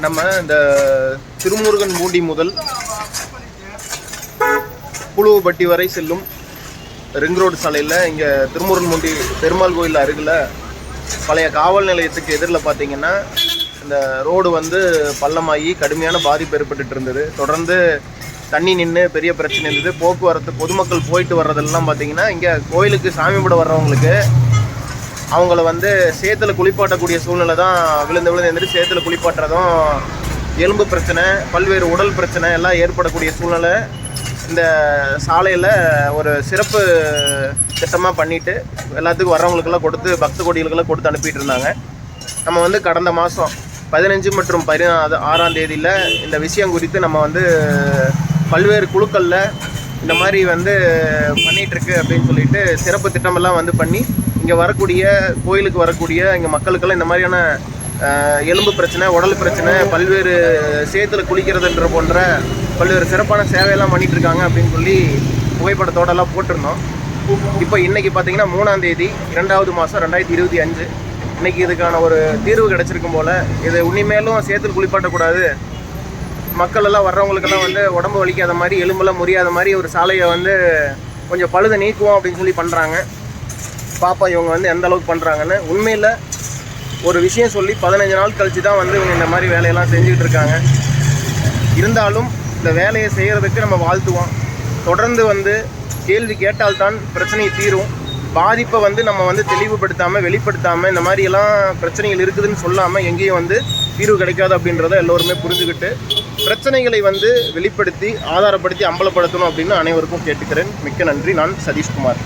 நம்ம இந்த திருமுருகன் மூண்டி முதல் புழுவப்பட்டி வரை செல்லும் ரிங் ரோடு சாலையில் இங்கே திருமுருகன் மூண்டி பெருமாள் கோயில் அருகில் பழைய காவல் நிலையத்துக்கு எதிரில் பார்த்தீங்கன்னா இந்த ரோடு வந்து பள்ளமாகி கடுமையான பாதிப்பு ஏற்பட்டு இருந்தது. தொடர்ந்து தண்ணி நின்று பெரிய பிரச்சனை இருந்தது. போக்குவரத்து பொதுமக்கள் போயிட்டு வர்றதெல்லாம் பார்த்தீங்கன்னா இங்கே கோயிலுக்கு சாமி கும்பிட வர்றவங்களுக்கு அவங்கள வந்து சேத்துல குளிப்பாட்டக்கூடிய சூழ்நிலை தான். விழுந்து எந்திரிச்சு சேத்துல குளிப்பாட்டுறதும் எலும்பு பிரச்சனை, பல்வேறு உடல் பிரச்சனை எல்லாம் ஏற்படக்கூடிய சூழ்நிலை இந்த சாலையில் ஒரு சிறப்பு திட்டமாக பண்ணிவிட்டு எல்லாத்துக்கும் வர்றவங்களுக்கெல்லாம் கொடுத்து பக்த கோடிகளுக்கெல்லாம் கொடுத்து அனுப்பிட்டு இருந்தாங்க. நம்ம வந்து கடந்த மாதம் 15 மற்றும் 16ஆம் தேதியில் இந்த விஷயம் குறித்து நம்ம வந்து பல்வேறு குழுக்களில் இந்த மாதிரி வந்து பண்ணிகிட்ருக்கு அப்படின்னு சொல்லிட்டு சிறப்பு திட்டமெல்லாம் வந்து பண்ணி இங்கே வரக்கூடிய கோயிலுக்கு வரக்கூடிய இங்கே மக்களுக்கெல்லாம் இந்த மாதிரியான எலும்பு பிரச்சனை, உடல் பிரச்சனை, பல்வேறு சேத்துல குளிக்கிறதுன்ற போன்ற பல்வேறு சிறப்பான சேவையெல்லாம் பண்ணிகிட்ருக்காங்க அப்படின்னு சொல்லி புகைப்படத்தோடலாம் போட்டிருந்தோம். இப்போ இன்றைக்கி பார்த்திங்கன்னா 3ஆம் தேதி 2வது மாதம் 2025 இன்றைக்கி இதுக்கான ஒரு தீர்வு கிடச்சிருக்கும் போல். இது உன்னிமேலும் சேத்துல குளிப்பாட்டக்கூடாது, மக்கள் எல்லாம் வர்றவங்களுக்கெல்லாம் வந்து உடம்பு வலிக்காத மாதிரி, எலும்பெல்லாம் முறியாத மாதிரி ஒரு சாலையை வந்து கொஞ்சம் பழுதை நீக்குவோம் அப்படின்னு சொல்லி பண்ணுறாங்க. பாப்பா இவங்க வந்து எந்த அளவுக்கு பண்ணுறாங்கன்னு. உண்மையில் ஒரு விஷயம் சொல்லி 15 நாள் கழித்து தான் வந்து இவங்க இந்த மாதிரி வேலையெல்லாம் செஞ்சுக்கிட்டு இருக்காங்க. இருந்தாலும் இந்த வேலையை செய்கிறதுக்கு நம்ம வாழ்த்துவோம். தொடர்ந்து வந்து கேள்வி கேட்டால்தான் பிரச்சனை தீரும். பாதிப்பை வந்து நம்ம வந்து தெளிவுபடுத்தாமல் வெளிப்படுத்தாமல் இந்த மாதிரியெல்லாம் பிரச்சனைகள் இருக்குதுன்னு சொல்லாமல் எங்கேயும் வந்து தீர்வு கிடைக்காது அப்படின்றத எல்லோருமே புரிஞ்சுக்கிட்டு பிரச்சனைகளை வந்து வெளிப்படுத்தி ஆதாரப்படுத்தி அம்பலப்படுத்தணும் அப்படின்னு அனைவருக்கும் கேட்டுக்கிறேன். மிக்க நன்றி. நான் சதீஷ்குமார்.